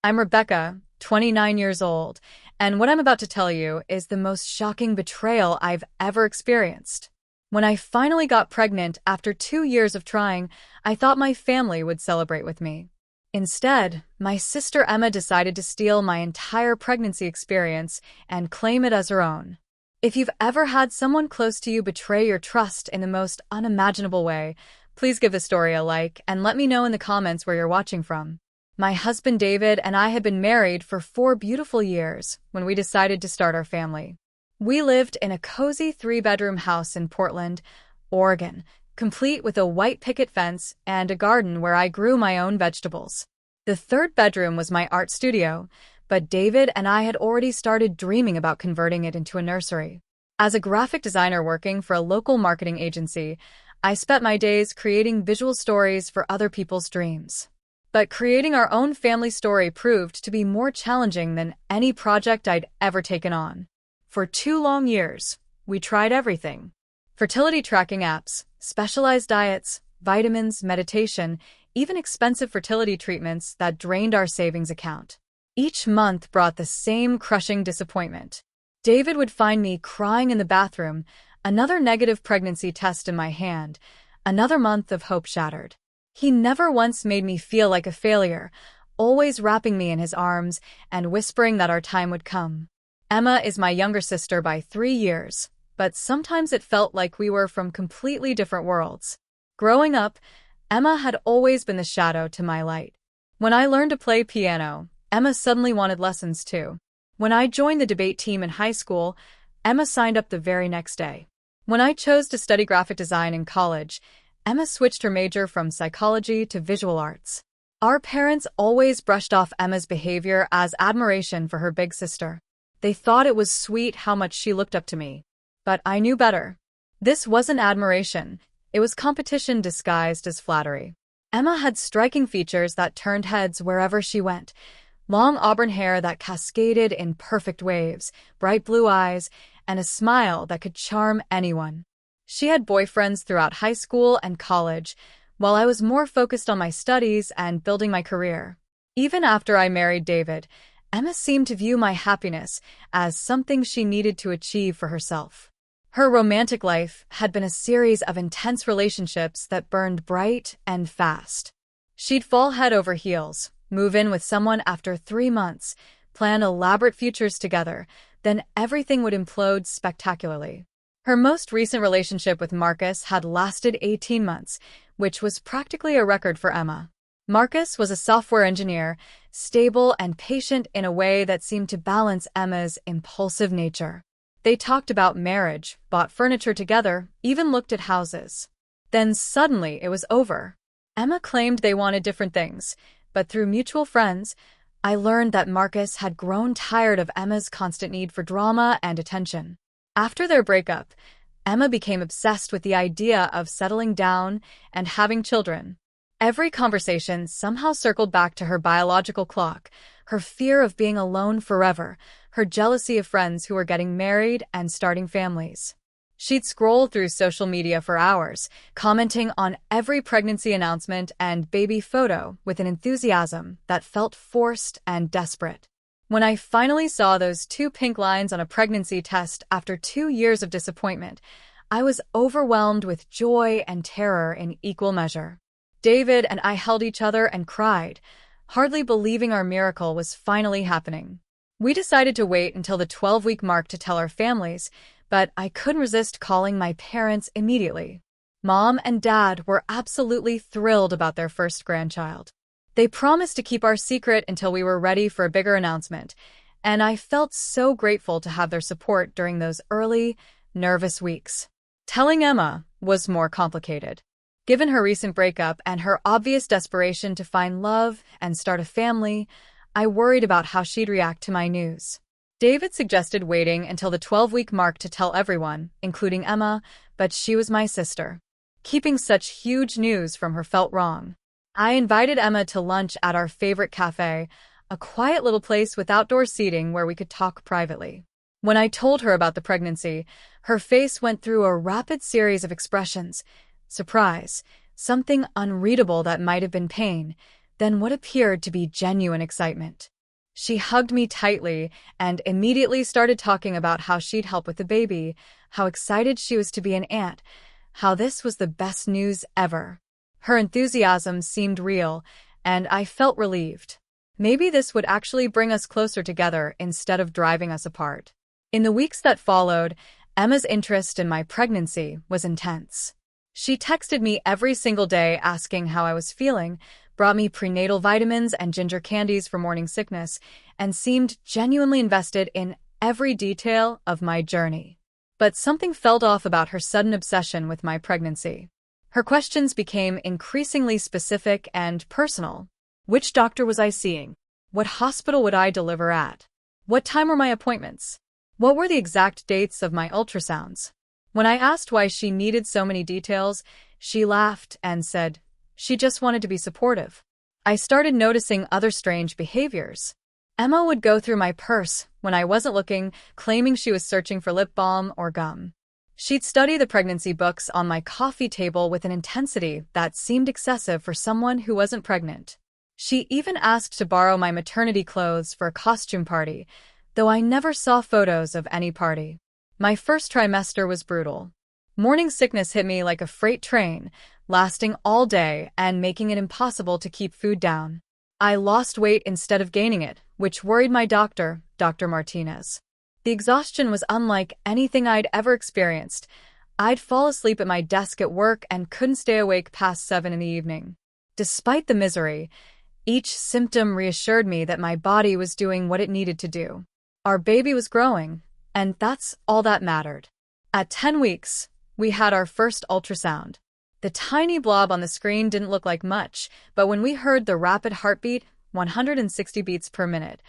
I'm Rebecca, 29 years old, and what I'm about to tell you is the most shocking betrayal I've ever experienced. When I finally got pregnant after 2 years of trying, I thought my family would celebrate with me. Instead, my sister Emma decided to steal my entire pregnancy experience and claim it as her own. If you've ever had someone close to you betray your trust in the most unimaginable way, please give this story a like and let me know in the comments where you're watching from. My husband David and I had been married for 4 beautiful years when we decided to start our family. We lived in a cozy 3-bedroom house in Portland, Oregon, complete with a white picket fence and a garden where I grew my own vegetables. The third bedroom was my art studio, but David and I had already started dreaming about converting it into a nursery. As a graphic designer working for a local marketing agency, I spent my days creating visual stories for other people's dreams. But creating our own family story proved to be more challenging than any project I'd ever taken on. For 2 long years, we tried everything. Fertility tracking apps, specialized diets, vitamins, meditation, even expensive fertility treatments that drained our savings account. Each month brought the same crushing disappointment. David would find me crying in the bathroom, another negative pregnancy test in my hand, another month of hope shattered. He never once made me feel like a failure, always wrapping me in his arms and whispering that our time would come. Emma is my younger sister by 3 years, but sometimes it felt like we were from completely different worlds. Growing up, Emma had always been the shadow to my light. When I learned to play piano, Emma suddenly wanted lessons too. When I joined the debate team in high school, Emma signed up the very next day. When I chose to study graphic design in college, Emma switched her major from psychology to visual arts. Our parents always brushed off Emma's behavior as admiration for her big sister. They thought it was sweet how much she looked up to me. But I knew better. This wasn't admiration. It was competition disguised as flattery. Emma had striking features that turned heads wherever she went. Long auburn hair that cascaded in perfect waves, bright blue eyes, and a smile that could charm anyone. She had boyfriends throughout high school and college, while I was more focused on my studies and building my career. Even after I married David, Emma seemed to view my happiness as something she needed to achieve for herself. Her romantic life had been a series of intense relationships that burned bright and fast. She'd fall head over heels, move in with someone after 3 months, plan elaborate futures together, then everything would implode spectacularly. Her most recent relationship with Marcus had lasted 18 months, which was practically a record for Emma. Marcus was a software engineer, stable and patient in a way that seemed to balance Emma's impulsive nature. They talked about marriage, bought furniture together, even looked at houses. Then suddenly it was over. Emma claimed they wanted different things, but through mutual friends, I learned that Marcus had grown tired of Emma's constant need for drama and attention. After their breakup, Emma became obsessed with the idea of settling down and having children. Every conversation somehow circled back to her biological clock, her fear of being alone forever, her jealousy of friends who were getting married and starting families. She'd scroll through social media for hours, commenting on every pregnancy announcement and baby photo with an enthusiasm that felt forced and desperate. When I finally saw those 2 pink lines on a pregnancy test after 2 years of disappointment, I was overwhelmed with joy and terror in equal measure. David and I held each other and cried, hardly believing our miracle was finally happening. We decided to wait until the 12-week mark to tell our families, but I couldn't resist calling my parents immediately. Mom and Dad were absolutely thrilled about their first grandchild. They promised to keep our secret until we were ready for a bigger announcement, and I felt so grateful to have their support during those early, nervous weeks. Telling Emma was more complicated. Given her recent breakup and her obvious desperation to find love and start a family, I worried about how she'd react to my news. David suggested waiting until the 12-week mark to tell everyone, including Emma, but she was my sister. Keeping such huge news from her felt wrong. I invited Emma to lunch at our favorite cafe, a quiet little place with outdoor seating where we could talk privately. When I told her about the pregnancy, her face went through a rapid series of expressions: surprise, something unreadable that might have been pain, then what appeared to be genuine excitement. She hugged me tightly and immediately started talking about how she'd help with the baby, how excited she was to be an aunt, how this was the best news ever. Her enthusiasm seemed real, and I felt relieved. Maybe this would actually bring us closer together instead of driving us apart. In the weeks that followed, Emma's interest in my pregnancy was intense. She texted me every single day asking how I was feeling, brought me prenatal vitamins and ginger candies for morning sickness, and seemed genuinely invested in every detail of my journey. But something felt off about her sudden obsession with my pregnancy. Her questions became increasingly specific and personal. Which doctor was I seeing? What hospital would I deliver at? What time were my appointments? What were the exact dates of my ultrasounds? When I asked why she needed so many details, she laughed and said she just wanted to be supportive. I started noticing other strange behaviors. Emma would go through my purse when I wasn't looking, claiming she was searching for lip balm or gum. She'd study the pregnancy books on my coffee table with an intensity that seemed excessive for someone who wasn't pregnant. She even asked to borrow my maternity clothes for a costume party, though I never saw photos of any party. My first trimester was brutal. Morning sickness hit me like a freight train, lasting all day and making it impossible to keep food down. I lost weight instead of gaining it, which worried my doctor, Dr. Martinez. The exhaustion was unlike anything I'd ever experienced. I'd fall asleep at my desk at work and couldn't stay awake past 7 in the evening. Despite the misery, each symptom reassured me that my body was doing what it needed to do. Our baby was growing, and that's all that mattered. At 10 weeks, we had our first ultrasound. The tiny blob on the screen didn't look like much, but when we heard the rapid heartbeat, 160 beats per minute,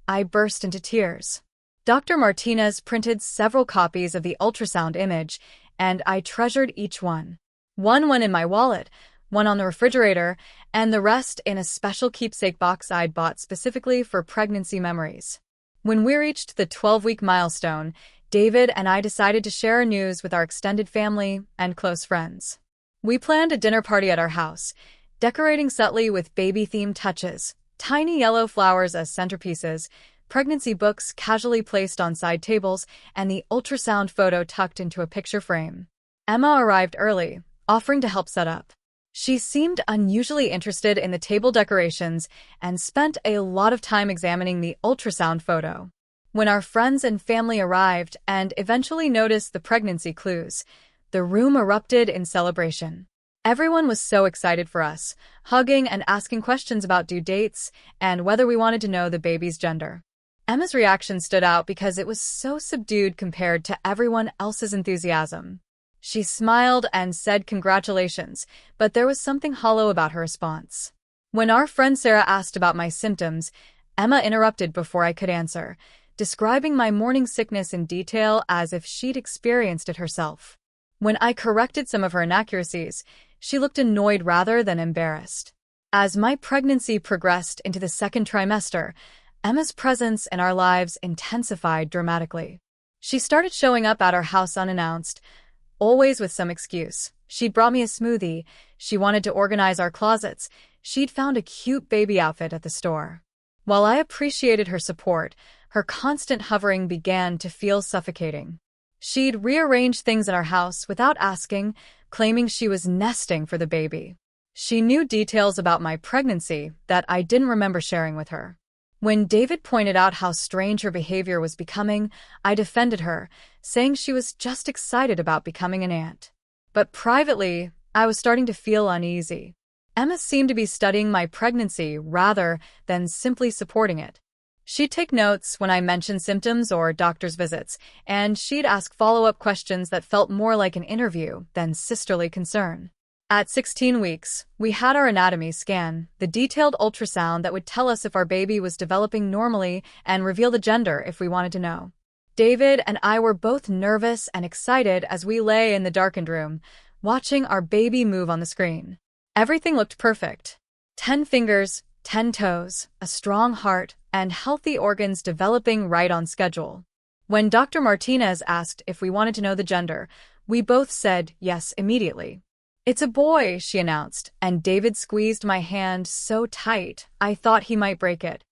I burst into tears. Dr. Martinez printed several copies of the ultrasound image, and I treasured each one. One went in my wallet, one on the refrigerator, and the rest in a special keepsake box I'd bought specifically for pregnancy memories. When we reached the 12-week milestone, David and I decided to share our news with our extended family and close friends. We planned a dinner party at our house, decorating subtly with baby-themed touches, tiny yellow flowers as centerpieces, pregnancy books casually placed on side tables, and the ultrasound photo tucked into a picture frame. Emma arrived early, offering to help set up. She seemed unusually interested in the table decorations and spent a lot of time examining the ultrasound photo. When our friends and family arrived and eventually noticed the pregnancy clues, the room erupted in celebration. Everyone was so excited for us, hugging and asking questions about due dates and whether we wanted to know the baby's gender. Emma's reaction stood out because it was so subdued compared to everyone else's enthusiasm. She smiled and said congratulations, but there was something hollow about her response. When our friend Sarah asked about my symptoms, Emma interrupted before I could answer, describing my morning sickness in detail as if she'd experienced it herself. When I corrected some of her inaccuracies, she looked annoyed rather than embarrassed. As my pregnancy progressed into the second trimester, Emma's presence in our lives intensified dramatically. She started showing up at our house unannounced, always with some excuse. She'd brought me a smoothie, she wanted to organize our closets, she'd found a cute baby outfit at the store. While I appreciated her support, her constant hovering began to feel suffocating. She'd rearrange things in our house without asking, claiming she was nesting for the baby. She knew details about my pregnancy that I didn't remember sharing with her. When David pointed out how strange her behavior was becoming, I defended her, saying she was just excited about becoming an aunt. But privately, I was starting to feel uneasy. Emma seemed to be studying my pregnancy rather than simply supporting it. She'd take notes when I mentioned symptoms or doctor's visits, and she'd ask follow-up questions that felt more like an interview than sisterly concern. At 16 weeks, we had our anatomy scan, the detailed ultrasound that would tell us if our baby was developing normally and reveal the gender if we wanted to know. David and I were both nervous and excited as we lay in the darkened room, watching our baby move on the screen. Everything looked perfect. 10 fingers, 10 toes, a strong heart, and healthy organs developing right on schedule. When Dr. Martinez asked if we wanted to know the gender, we both said yes immediately. "It's a boy," she announced, and David squeezed my hand so tight I thought he might break it.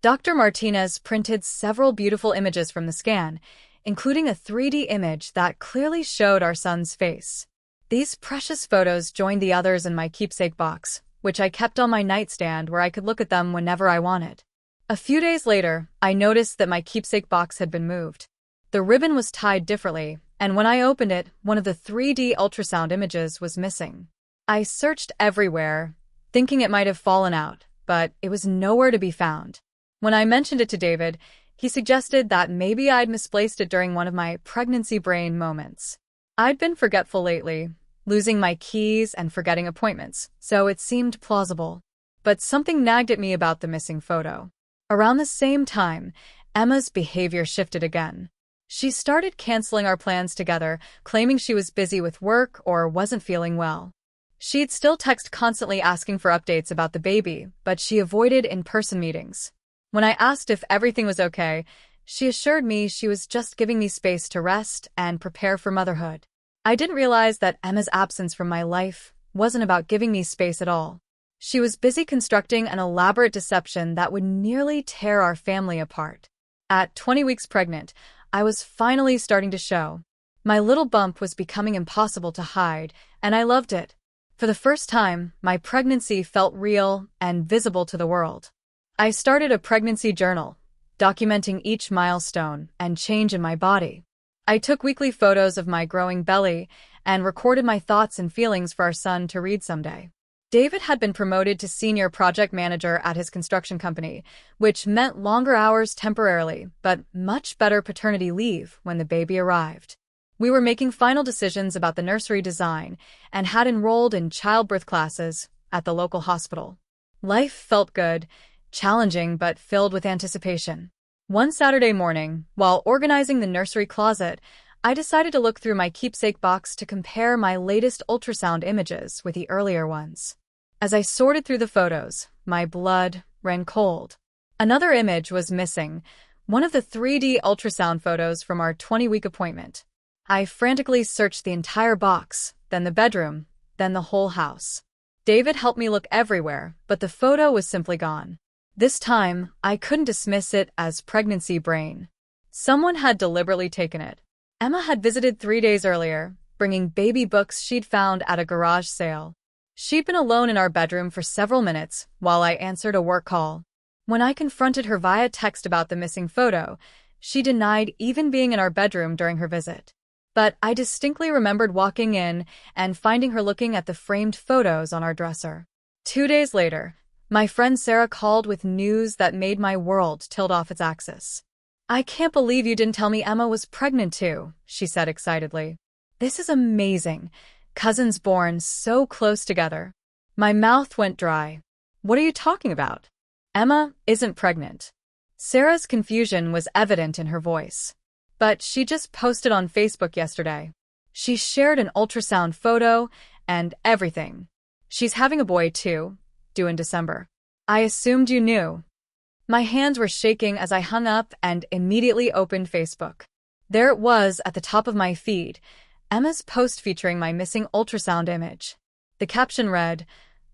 Dr. Martinez printed several beautiful images from the scan, including a 3D image that clearly showed our son's face. These precious photos joined the others in my keepsake box, which I kept on my nightstand where I could look at them whenever I wanted. A few days later, I noticed that my keepsake box had been moved. The ribbon was tied differently, and when I opened it, one of the 3D ultrasound images was missing. I searched everywhere, thinking it might have fallen out, but it was nowhere to be found. When I mentioned it to David, he suggested that maybe I'd misplaced it during one of my pregnancy brain moments. I'd been forgetful lately, losing my keys and forgetting appointments, so it seemed plausible. But something nagged at me about the missing photo. Around the same time, Emma's behavior shifted again. She started canceling our plans together, claiming she was busy with work or wasn't feeling well. She'd still text constantly asking for updates about the baby, but she avoided in-person meetings. When I asked if everything was okay, she assured me she was just giving me space to rest and prepare for motherhood. I didn't realize that Emma's absence from my life wasn't about giving me space at all. She was busy constructing an elaborate deception that would nearly tear our family apart. At 20 weeks pregnant, I was finally starting to show. My little bump was becoming impossible to hide, and I loved it. For the first time, my pregnancy felt real and visible to the world. I started a pregnancy journal, documenting each milestone and change in my body. I took weekly photos of my growing belly and recorded my thoughts and feelings for our son to read someday. David had been promoted to senior project manager at his construction company, which meant longer hours temporarily, but much better paternity leave when the baby arrived. We were making final decisions about the nursery design and had enrolled in childbirth classes at the local hospital. Life felt good, challenging but filled with anticipation. One Saturday morning, while organizing the nursery closet, I decided to look through my keepsake box to compare my latest ultrasound images with the earlier ones. As I sorted through the photos, my blood ran cold. Another image was missing, one of the 3D ultrasound photos from our 20-week appointment. I frantically searched the entire box, then the bedroom, then the whole house. David helped me look everywhere, but the photo was simply gone. This time, I couldn't dismiss it as pregnancy brain. Someone had deliberately taken it. Emma had visited 3 days earlier, bringing baby books she'd found at a garage sale. She'd been alone in our bedroom for several minutes while I answered a work call. When I confronted her via text about the missing photo, she denied even being in our bedroom during her visit. But I distinctly remembered walking in and finding her looking at the framed photos on our dresser. 2 days later, my friend Sarah called with news that made my world tilt off its axis. "I can't believe you didn't tell me Emma was pregnant too," she said excitedly. "This is amazing. Cousins born so close together." My mouth went dry. "What are you talking about? Emma isn't pregnant." Sarah's confusion was evident in her voice. "But she just posted on Facebook yesterday. She shared an ultrasound photo and everything. She's having a boy too, due in December. I assumed you knew." My hands were shaking as I hung up and immediately opened Facebook. There it was at the top of my feed, Emma's post featuring my missing ultrasound image. The caption read,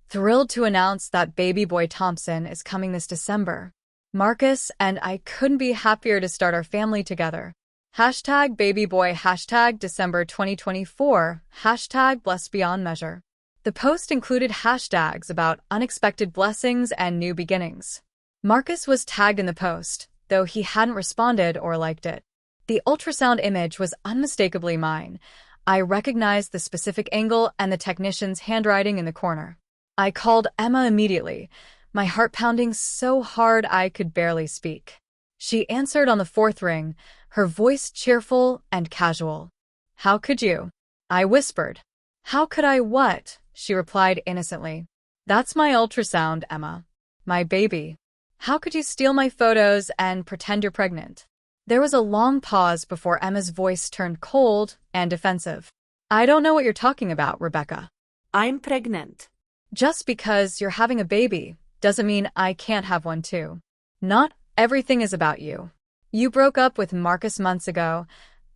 "Thrilled to announce that baby boy Thompson is coming this December. Marcus and I couldn't be happier to start our family together. Hashtag baby boy, hashtag December 2024, hashtag blessed beyond measure." The post included hashtags about unexpected blessings and new beginnings. Marcus was tagged in the post, though he hadn't responded or liked it. The ultrasound image was unmistakably mine. I recognized the specific angle and the technician's handwriting in the corner. I called Emma immediately, my heart pounding so hard I could barely speak. She answered on the 4th ring, her voice cheerful and casual. "How could you?" I whispered. "How could I what?" she replied innocently. "That's my ultrasound, Emma. My baby. How could you steal my photos and pretend you're pregnant?" There was a long pause before Emma's voice turned cold and defensive. "I don't know what you're talking about, Rebecca. I'm pregnant." Just because you're having a baby doesn't mean I can't have one too. Not everything is about you. You broke up with Marcus months ago,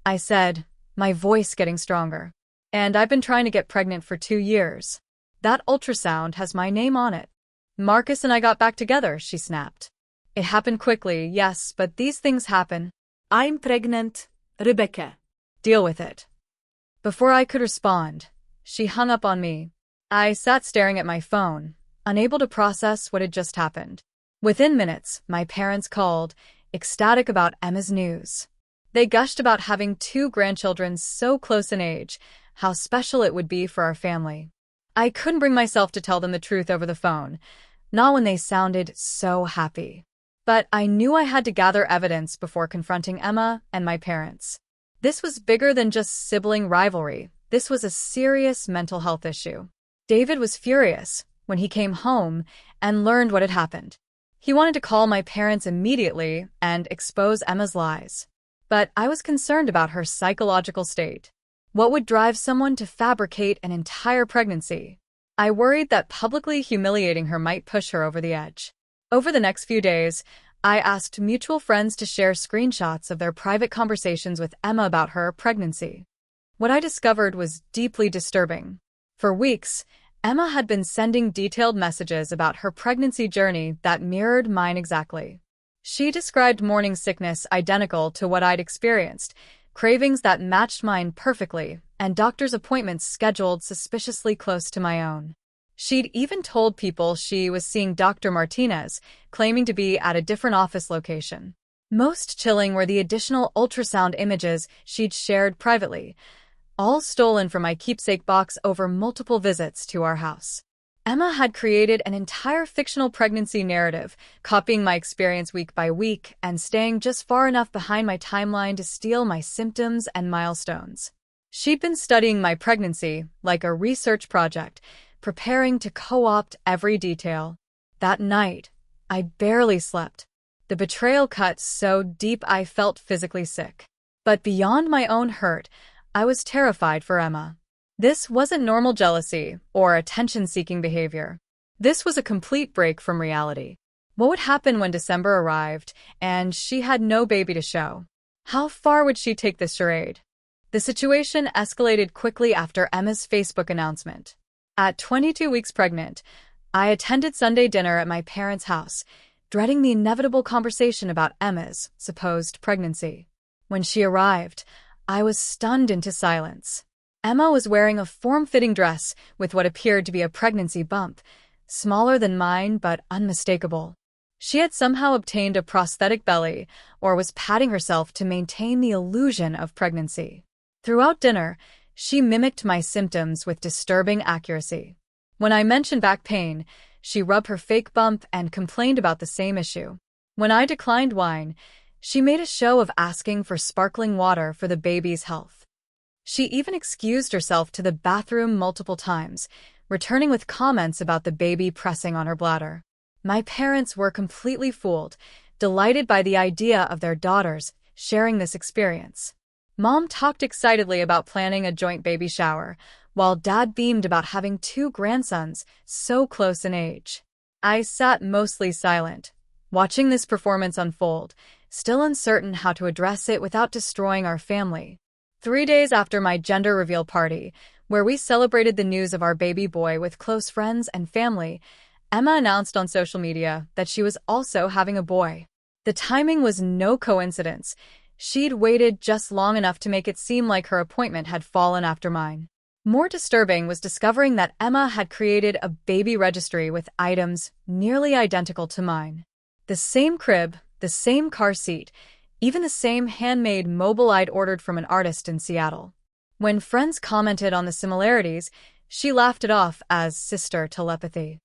I said, my voice getting stronger. And I've been trying to get pregnant for 2 years. That ultrasound has my name on it. Marcus and I got back together, she snapped. It happened quickly, yes, but these things happen. I'm pregnant, Rebecca. Deal with it. Before I could respond, she hung up on me. I sat staring at my phone, unable to process what had just happened. Within minutes, my parents called, ecstatic about Emma's news. They gushed about having 2 grandchildren so close in age, how special it would be for our family. I couldn't bring myself to tell them the truth over the phone, not when they sounded so happy. But I knew I had to gather evidence before confronting Emma and my parents. This was bigger than just sibling rivalry. This was a serious mental health issue. David was furious when he came home and learned what had happened. He wanted to call my parents immediately and expose Emma's lies. But I was concerned about her psychological state. What would drive someone to fabricate an entire pregnancy? I worried that publicly humiliating her might push her over the edge. Over the next few days, I asked mutual friends to share screenshots of their private conversations with Emma about her pregnancy. What I discovered was deeply disturbing. For weeks, Emma had been sending detailed messages about her pregnancy journey that mirrored mine exactly. She described morning sickness identical to what I'd experienced, cravings that matched mine perfectly, and doctor's appointments scheduled suspiciously close to my own. She'd even told people she was seeing Dr. Martinez, claiming to be at a different office location. Most chilling were the additional ultrasound images she'd shared privately, all stolen from my keepsake box over multiple visits to our house. Emma had created an entire fictional pregnancy narrative, copying my experience week by week and staying just far enough behind my timeline to steal my symptoms and milestones. She'd been studying my pregnancy like a research project, preparing to co-opt every detail. That night, I barely slept. The betrayal cut so deep I felt physically sick. But beyond my own hurt, I was terrified for Emma. This wasn't normal jealousy or attention-seeking behavior. This was a complete break from reality. What would happen when December arrived and she had no baby to show? How far would she take this charade? The situation escalated quickly after Emma's Facebook announcement. At 22 weeks pregnant, I attended Sunday dinner at my parents' house, dreading the inevitable conversation about Emma's supposed pregnancy. When she arrived, I was stunned into silence. Emma was wearing a form-fitting dress with what appeared to be a pregnancy bump, smaller than mine but unmistakable. She had somehow obtained a prosthetic belly or was patting herself to maintain the illusion of pregnancy. Throughout dinner, she mimicked my symptoms with disturbing accuracy. When I mentioned back pain, she rubbed her fake bump and complained about the same issue. When I declined wine, she made a show of asking for sparkling water for the baby's health. She even excused herself to the bathroom multiple times, returning with comments about the baby pressing on her bladder. My parents were completely fooled, delighted by the idea of their daughters sharing this experience. Mom talked excitedly about planning a joint baby shower, while Dad beamed about having 2 grandsons so close in age. I sat mostly silent, watching this performance unfold, still uncertain how to address it without destroying our family. 3 days after my gender reveal party, where we celebrated the news of our baby boy with close friends and family, Emma announced on social media that she was also having a boy. The timing was no coincidence. She'd waited just long enough to make it seem like her appointment had fallen after mine. More disturbing was discovering that Emma had created a baby registry with items nearly identical to mine. The same crib, the same car seat, even the same handmade mobile I'd ordered from an artist in Seattle. When friends commented on the similarities, she laughed it off as sister telepathy.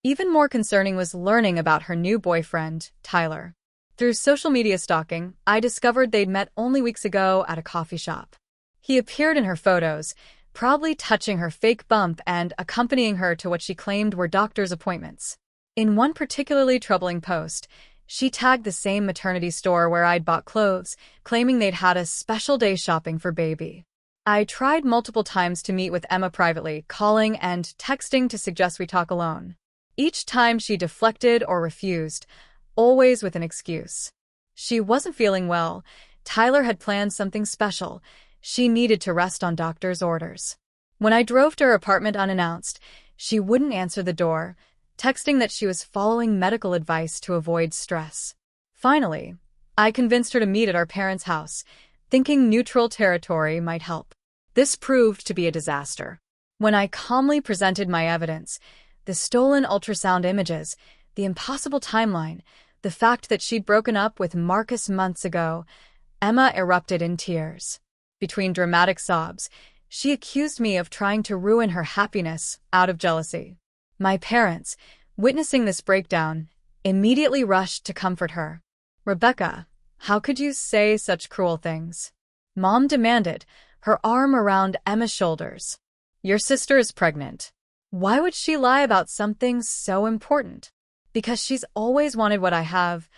Even more concerning was learning about her new boyfriend, Tyler. Through social media stalking, I discovered they'd met only weeks ago at a coffee shop. He appeared in her photos, proudly touching her fake bump and accompanying her to what she claimed were doctor's appointments. In one particularly troubling post, she tagged the same maternity store where I'd bought clothes, claiming they'd had a special day shopping for baby. I tried multiple times to meet with Emma privately, calling and texting to suggest we talk alone. Each time she deflected or refused, always with an excuse. She wasn't feeling well. Tyler had planned something special. She needed to rest on doctor's orders. When I drove to her apartment unannounced, she wouldn't answer the door, texting that she was following medical advice to avoid stress. Finally, I convinced her to meet at our parents' house, thinking neutral territory might help. This proved to be a disaster. When I calmly presented my evidence, the stolen ultrasound images, the impossible timeline, the fact that she'd broken up with Marcus months ago, Emma erupted in tears. Between dramatic sobs, she accused me of trying to ruin her happiness out of jealousy. My parents, witnessing this breakdown, immediately rushed to comfort her. "Rebecca, how could you say such cruel things?" Mom demanded, her arm around Emma's shoulders. "Your sister is pregnant. Why would she lie about something so important?" "Because she's always wanted what I have,"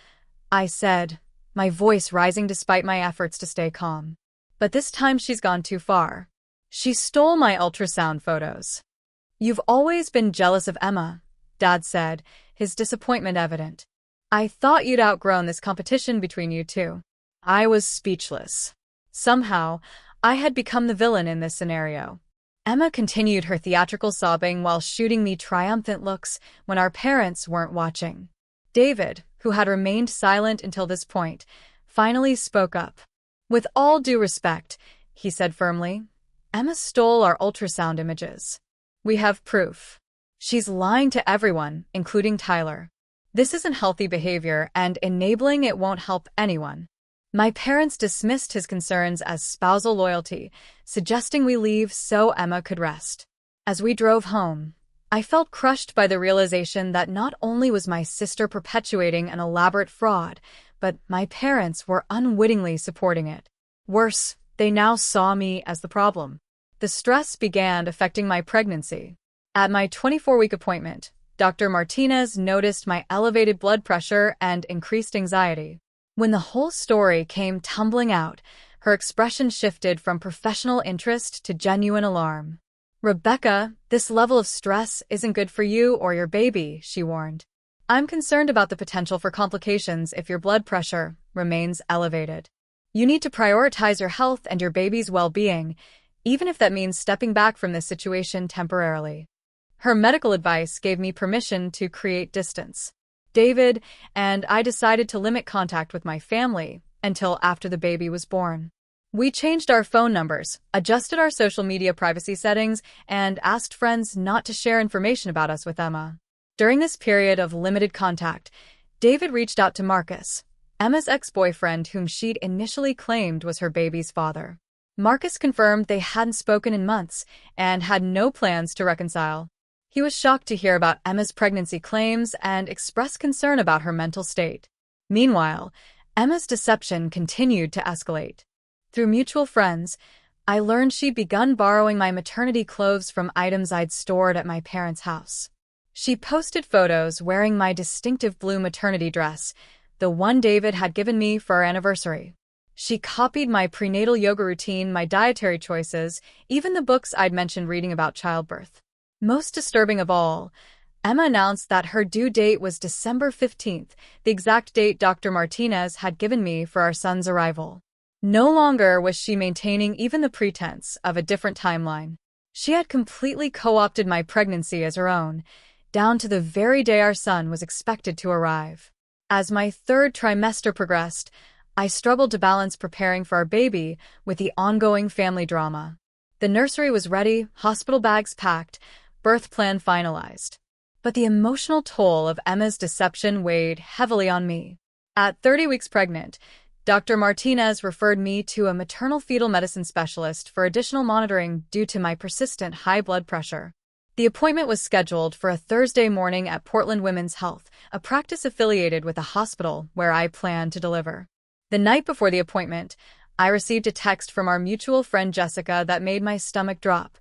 I said, my voice rising despite my efforts to stay calm. "But this time she's gone too far. She stole my ultrasound photos." "You've always been jealous of Emma," Dad said, his disappointment evident. "I thought you'd outgrown this competition between you two." I was speechless. Somehow, I had become the villain in this scenario. Emma continued her theatrical sobbing while shooting me triumphant looks when our parents weren't watching. David, who had remained silent until this point, finally spoke up. "With all due respect," he said firmly, "Emma stole our ultrasound images. We have proof. She's lying to everyone, including Tyler. This isn't healthy behavior, and enabling it won't help anyone." My parents dismissed his concerns as spousal loyalty, suggesting we leave so Emma could rest. As we drove home, I felt crushed by the realization that not only was my sister perpetuating an elaborate fraud, but my parents were unwittingly supporting it. Worse, they now saw me as the problem. The stress began affecting my pregnancy. At my 24-week appointment, Dr. Martinez noticed my elevated blood pressure and increased anxiety. When the whole story came tumbling out, her expression shifted from professional interest to genuine alarm. "Rebecca, this level of stress isn't good for you or your baby," she warned. "I'm concerned about the potential for complications if your blood pressure remains elevated. You need to prioritize your health and your baby's well-being, even if that means stepping back from this situation temporarily." Her medical advice gave me permission to create distance. David and I decided to limit contact with my family until after the baby was born. We changed our phone numbers, adjusted our social media privacy settings, and asked friends not to share information about us with Emma. During this period of limited contact, David reached out to Marcus, Emma's ex-boyfriend whom she'd initially claimed was her baby's father. Marcus confirmed they hadn't spoken in months and had no plans to reconcile. He was shocked to hear about Emma's pregnancy claims and expressed concern about her mental state. Meanwhile, Emma's deception continued to escalate. Through mutual friends, I learned she'd begun borrowing my maternity clothes from items I'd stored at my parents' house. She posted photos wearing my distinctive blue maternity dress, the one David had given me for our anniversary. She copied my prenatal yoga routine, my dietary choices, even the books I'd mentioned reading about childbirth. Most disturbing of all, Emma announced that her due date was December 15th, the exact date Dr. Martinez had given me for our son's arrival. No longer was she maintaining even the pretense of a different timeline. She had completely co-opted my pregnancy as her own, down to the very day our son was expected to arrive. As my third trimester progressed, I struggled to balance preparing for our baby with the ongoing family drama. The nursery was ready, hospital bags packed, birth plan finalized. But the emotional toll of Emma's deception weighed heavily on me. At 30 weeks pregnant, Dr. Martinez referred me to a maternal-fetal medicine specialist for additional monitoring due to my persistent high blood pressure. The appointment was scheduled for a Thursday morning at Portland Women's Health, a practice affiliated with a hospital where I planned to deliver. The night before the appointment, I received a text from our mutual friend Jessica that made my stomach drop.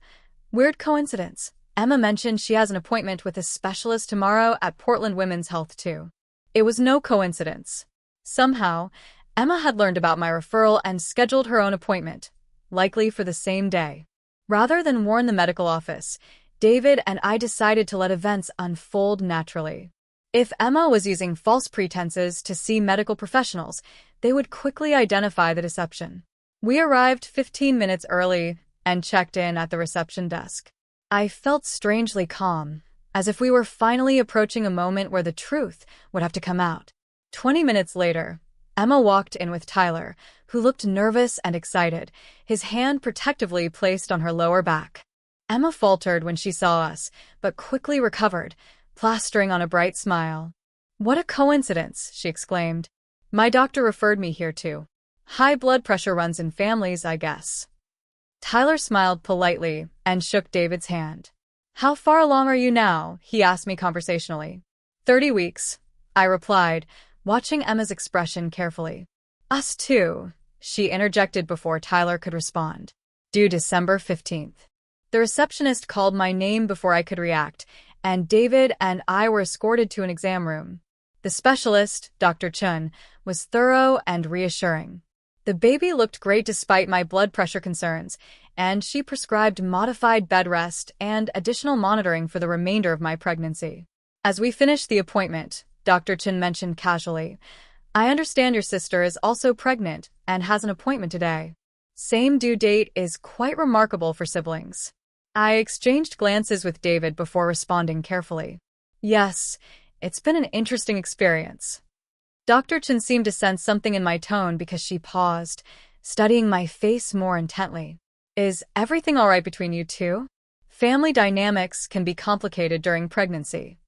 Weird coincidence. Emma mentioned she has an appointment with a specialist tomorrow at Portland Women's Health too. It was no coincidence. Somehow, Emma had learned about my referral and scheduled her own appointment, likely for the same day. Rather than warn the medical office, David and I decided to let events unfold naturally. If Emma was using false pretenses to see medical professionals, they would quickly identify the deception. We arrived 15 minutes early, and checked in at the reception desk. I felt strangely calm, as if we were finally approaching a moment where the truth would have to come out. 20 minutes later, Emma walked in with Tyler, who looked nervous and excited, his hand protectively placed on her lower back. Emma faltered when she saw us, but quickly recovered, plastering on a bright smile. "What a coincidence," she exclaimed. "My doctor referred me here too. High blood pressure runs in families, I guess." Tyler smiled politely and shook David's hand. "How far along are you now?" he asked me conversationally. 30 weeks, I replied, watching Emma's expression carefully. "Us too," she interjected before Tyler could respond. "Due December 15th. The receptionist called my name before I could react, and David and I were escorted to an exam room. The specialist, Dr. Chun, was thorough and reassuring. The baby looked great despite my blood pressure concerns, and she prescribed modified bed rest and additional monitoring for the remainder of my pregnancy. As we finished the appointment, Dr. Chun mentioned casually, "I understand your sister is also pregnant and has an appointment today. Same due date is quite remarkable for siblings." I exchanged glances with David before responding carefully. "Yes, it's been an interesting experience." Dr. Chen seemed to sense something in my tone because she paused, studying my face more intently. "Is everything all right between you two? Family dynamics can be complicated during pregnancy."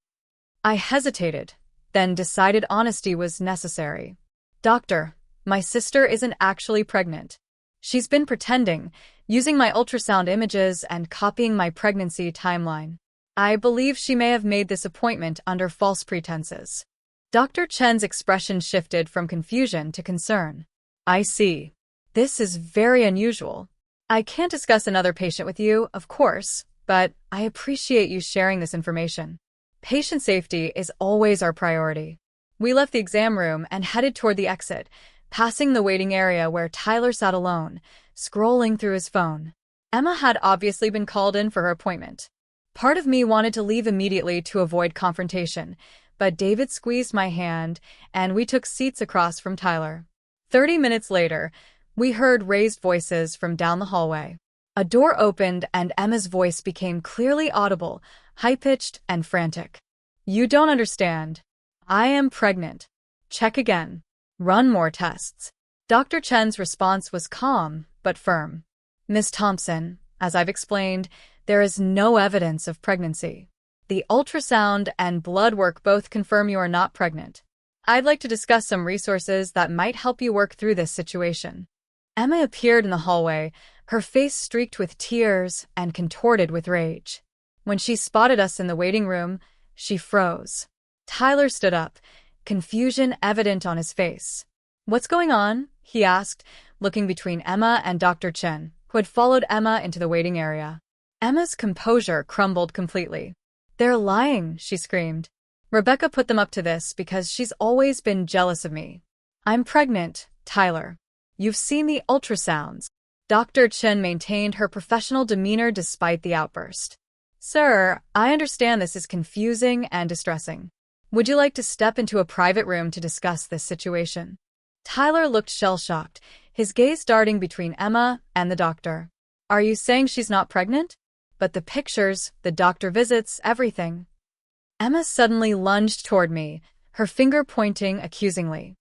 I hesitated, then decided honesty was necessary. "Doctor, my sister isn't actually pregnant. She's been pretending, using my ultrasound images and copying my pregnancy timeline. I believe she may have made this appointment under false pretenses." Dr. Chen's expression shifted from confusion to concern. "I see. This is very unusual. I can't discuss another patient with you, of course, but I appreciate you sharing this information. Patient safety is always our priority." We left the exam room and headed toward the exit, passing the waiting area where Tyler sat alone, scrolling through his phone. Emma had obviously been called in for her appointment. Part of me wanted to leave immediately to avoid confrontation, but David squeezed my hand, and we took seats across from Tyler. 30 minutes later, we heard raised voices from down the hallway. A door opened, and Emma's voice became clearly audible, high-pitched and frantic. "You don't understand. I am pregnant. Check again. Run more tests." Dr. Chen's response was calm, but firm. "Miss Thompson, as I've explained, there is no evidence of pregnancy. The ultrasound and blood work both confirm you are not pregnant. I'd like to discuss some resources that might help you work through this situation." Emma appeared in the hallway, her face streaked with tears and contorted with rage. When she spotted us in the waiting room, she froze. Tyler stood up, confusion evident on his face. "What's going on?" he asked, looking between Emma and Dr. Chen, who had followed Emma into the waiting area. Emma's composure crumbled completely. "They're lying," she screamed. "Rebecca put them up to this because she's always been jealous of me. I'm pregnant, Tyler. You've seen the ultrasounds." Dr. Chen maintained her professional demeanor despite the outburst. "Sir, I understand this is confusing and distressing. Would you like to step into a private room to discuss this situation?" Tyler looked shell-shocked, his gaze darting between Emma and the doctor. "Are you saying she's not pregnant? But the pictures, the doctor visits, everything." Emma suddenly lunged toward me, her finger pointing accusingly.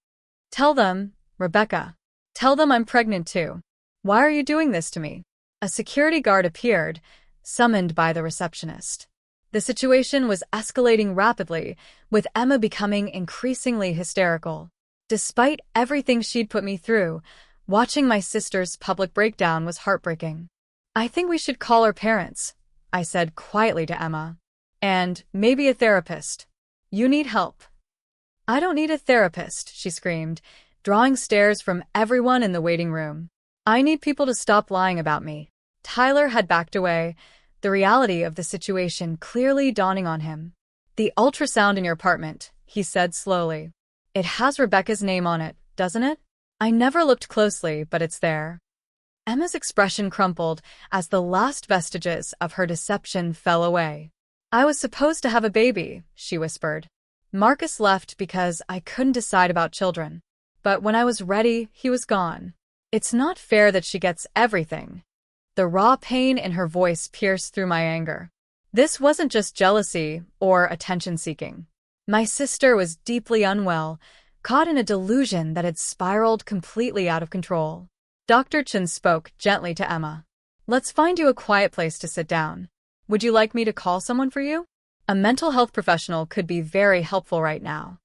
"Tell them, Rebecca. Tell them I'm pregnant too. Why are you doing this to me?" A security guard appeared, summoned by the receptionist. The situation was escalating rapidly, with Emma becoming increasingly hysterical. Despite everything she'd put me through, watching my sister's public breakdown was heartbreaking. "I think we should call her parents," I said quietly to Emma. "And maybe a therapist. You need help." "I don't need a therapist," she screamed, drawing stares from everyone in the waiting room. "I need people to stop lying about me." Tyler had backed away, the reality of the situation clearly dawning on him. "The ultrasound in your apartment," he said slowly. "It has Rebecca's name on it, doesn't it?" "I never looked closely, but it's there." Emma's expression crumpled as the last vestiges of her deception fell away. "I was supposed to have a baby," she whispered. "Marcus left because I couldn't decide about children. But when I was ready, he was gone. It's not fair that she gets everything." The raw pain in her voice pierced through my anger. This wasn't just jealousy or attention-seeking. My sister was deeply unwell, caught in a delusion that had spiraled completely out of control. Dr. Chen spoke gently to Emma. "Let's find you a quiet place to sit down. Would you like me to call someone for you? A mental health professional could be very helpful right now."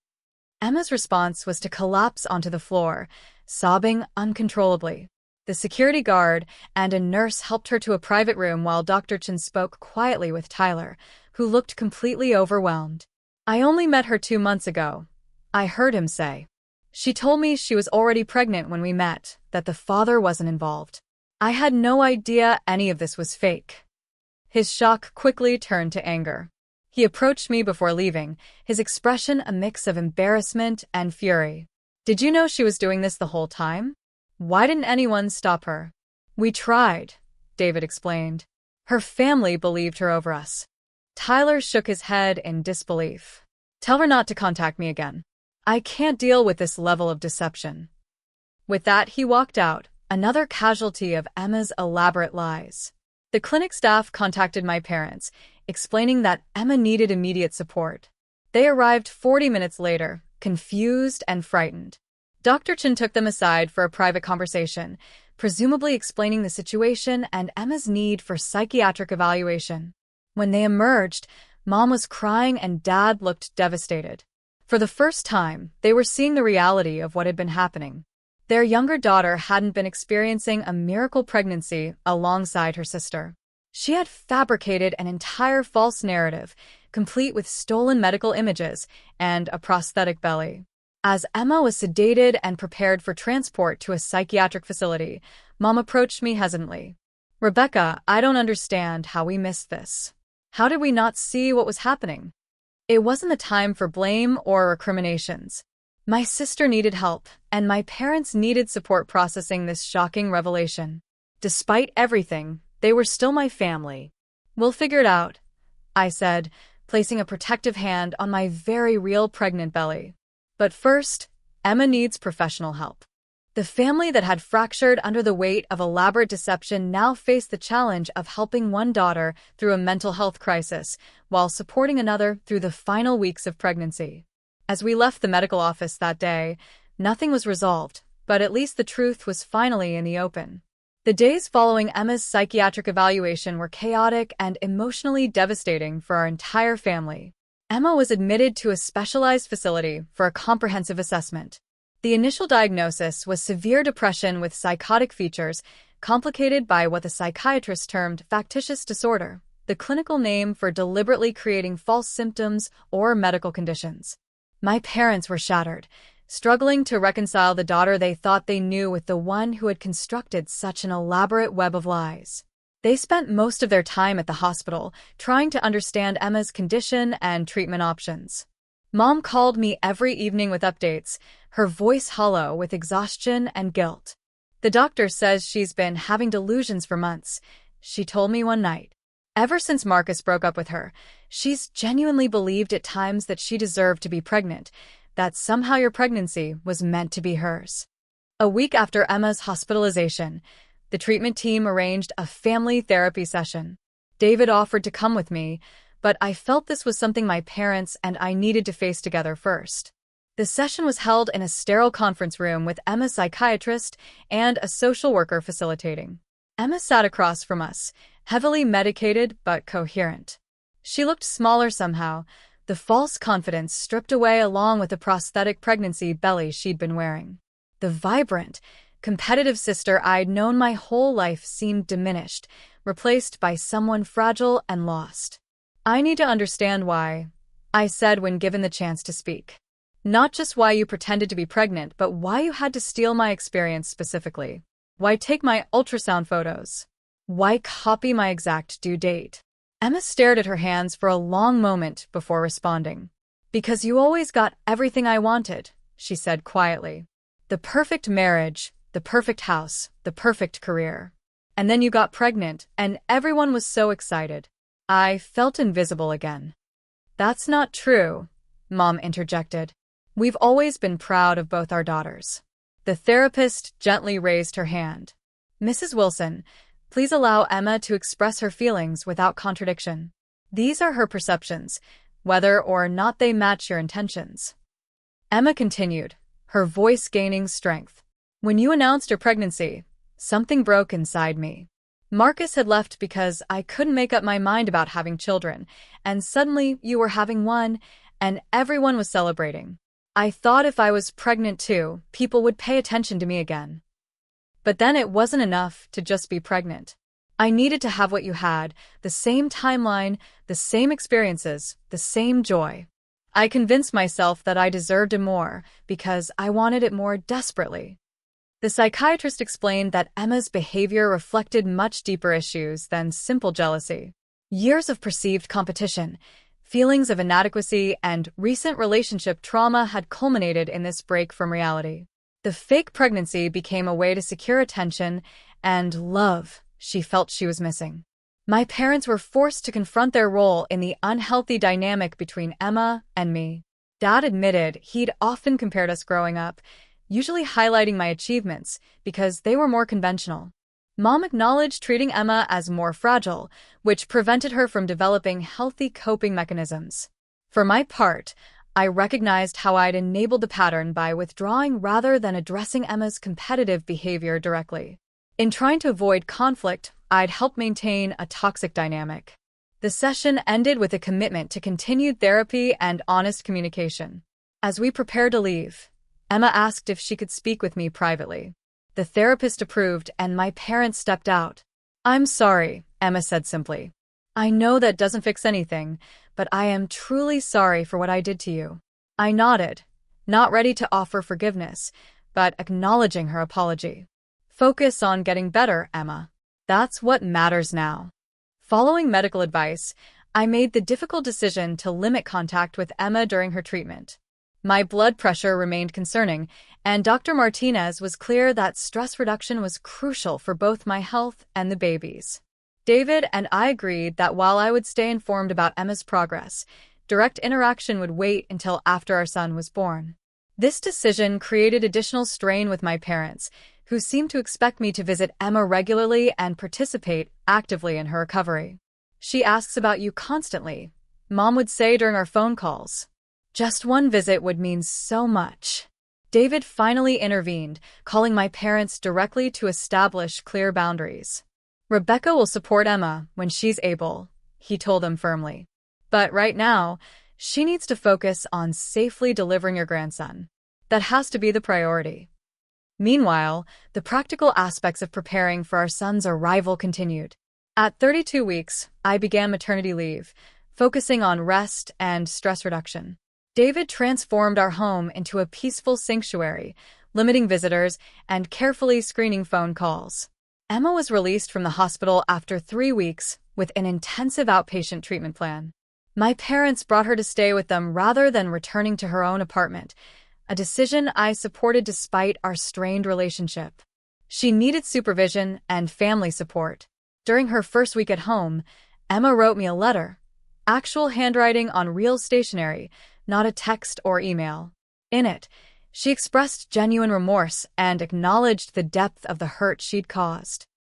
Emma's response was to collapse onto the floor, sobbing uncontrollably. The security guard and a nurse helped her to a private room while Dr. Chen spoke quietly with Tyler, who looked completely overwhelmed. "I only met her 2 months ago," I heard him say. "She told me she was already pregnant when we met, that the father wasn't involved. I had no idea any of this was fake." His shock quickly turned to anger. He approached me before leaving, his expression a mix of embarrassment and fury. "Did you know she was doing this the whole time? Why didn't anyone stop her?" "We tried," David explained. "Her family believed her over us." Tyler shook his head in disbelief. "Tell her not to contact me again. I can't deal with this level of deception." With that, he walked out, another casualty of Emma's elaborate lies. The clinic staff contacted my parents, explaining that Emma needed immediate support. They arrived 40 minutes later, confused and frightened. Dr. Chen took them aside for a private conversation, presumably explaining the situation and Emma's need for psychiatric evaluation. When they emerged, Mom was crying and Dad looked devastated. For the first time, they were seeing the reality of what had been happening. Their younger daughter hadn't been experiencing a miracle pregnancy alongside her sister. She had fabricated an entire false narrative, complete with stolen medical images and a prosthetic belly. As Emma was sedated and prepared for transport to a psychiatric facility, Mom approached me hesitantly. "Rebecca, I don't understand how we missed this. How did we not see what was happening?" It wasn't the time for blame or recriminations. My sister needed help, and my parents needed support processing this shocking revelation. Despite everything, they were still my family. "We'll figure it out," I said, placing a protective hand on my very real pregnant belly. "But first, Emma needs professional help." The family that had fractured under the weight of elaborate deception now faced the challenge of helping one daughter through a mental health crisis while supporting another through the final weeks of pregnancy. As we left the medical office that day, nothing was resolved, but at least the truth was finally in the open. The days following Emma's psychiatric evaluation were chaotic and emotionally devastating for our entire family. Emma was admitted to a specialized facility for a comprehensive assessment. The initial diagnosis was severe depression with psychotic features, complicated by what the psychiatrist termed factitious disorder, the clinical name for deliberately creating false symptoms or medical conditions. My parents were shattered, struggling to reconcile the daughter they thought they knew with the one who had constructed such an elaborate web of lies. They spent most of their time at the hospital, trying to understand Emma's condition and treatment options. Mom called me every evening with updates, her voice hollow with exhaustion and guilt. "The doctor says she's been having delusions for months," she told me one night. "Ever since Marcus broke up with her, she's genuinely believed at times that she deserved to be pregnant, that somehow your pregnancy was meant to be hers." A week after Emma's hospitalization, the treatment team arranged a family therapy session. David offered to come with me, but I felt this was something my parents and I needed to face together first. The session was held in a sterile conference room with Emma's psychiatrist and a social worker facilitating. Emma sat across from us, heavily medicated but coherent. She looked smaller somehow, the false confidence stripped away along with the prosthetic pregnancy belly she'd been wearing. The vibrant, competitive sister I'd known my whole life seemed diminished, replaced by someone fragile and lost. "I need to understand why," I said when given the chance to speak. "Not just why you pretended to be pregnant, but why you had to steal my experience specifically. Why take my ultrasound photos? Why copy my exact due date?" Emma stared at her hands for a long moment before responding. "Because you always got everything I wanted," she said quietly. "The perfect marriage, the perfect house, the perfect career. And then you got pregnant, and everyone was so excited. I felt invisible again." "That's not true," Mom interjected. "We've always been proud of both our daughters." The therapist gently raised her hand. "Mrs. Wilson, Please allow Emma to express her feelings without contradiction. These are her perceptions, whether or not they match your intentions. Emma continued, her voice gaining strength. When you announced your pregnancy, something broke inside me. Marcus had left because I couldn't make up my mind about having children, and suddenly you were having one, and everyone was celebrating. I thought if I was pregnant too, people would pay attention to me again. But then it wasn't enough to just be pregnant. I needed to have what you had, the same timeline, the same experiences, the same joy. I convinced myself that I deserved it more because I wanted it more desperately. The psychiatrist explained that Emma's behavior reflected much deeper issues than simple jealousy. Years of perceived competition, feelings of inadequacy, and recent relationship trauma had culminated in this break from reality. The fake pregnancy became a way to secure attention and love she felt she was missing. My parents were forced to confront their role in the unhealthy dynamic between Emma and me. Dad admitted he'd often compared us growing up, usually highlighting my achievements because they were more conventional. Mom acknowledged treating Emma as more fragile, which prevented her from developing healthy coping mechanisms. For my part, I recognized how I'd enabled the pattern by withdrawing rather than addressing Emma's competitive behavior directly. In trying to avoid conflict, I'd helped maintain a toxic dynamic. The session ended with a commitment to continued therapy and honest communication. As we prepared to leave, Emma asked if she could speak with me privately. The therapist approved and my parents stepped out. I'm sorry, Emma said simply. I know that doesn't fix anything, but I am truly sorry for what I did to you. I nodded, not ready to offer forgiveness, but acknowledging her apology. Focus on getting better, Emma. That's what matters now. Following medical advice, I made the difficult decision to limit contact with Emma during her treatment. My blood pressure remained concerning, and Dr. Martinez was clear that stress reduction was crucial for both my health and the baby's. David and I agreed that while I would stay informed about Emma's progress, direct interaction would wait until after our son was born. This decision created additional strain with my parents, who seemed to expect me to visit Emma regularly and participate actively in her recovery. She asks about you constantly, Mom would say during our phone calls. Just one visit would mean so much. David finally intervened, calling my parents directly to establish clear boundaries. Rebecca will support Emma when she's able, he told them firmly. But right now, she needs to focus on safely delivering your grandson. That has to be the priority. Meanwhile, the practical aspects of preparing for our son's arrival continued. At 32 weeks, I began maternity leave, focusing on rest and stress reduction. David transformed our home into a peaceful sanctuary, limiting visitors and carefully screening phone calls. Emma was released from the hospital after 3 weeks with an intensive outpatient treatment plan. My parents brought her to stay with them rather than returning to her own apartment, a decision I supported despite our strained relationship. She needed supervision and family support. During her first week at home, Emma wrote me a letter, actual handwriting on real stationery, not a text or email. In it, she expressed genuine remorse and acknowledged the depth of the hurt she'd caused.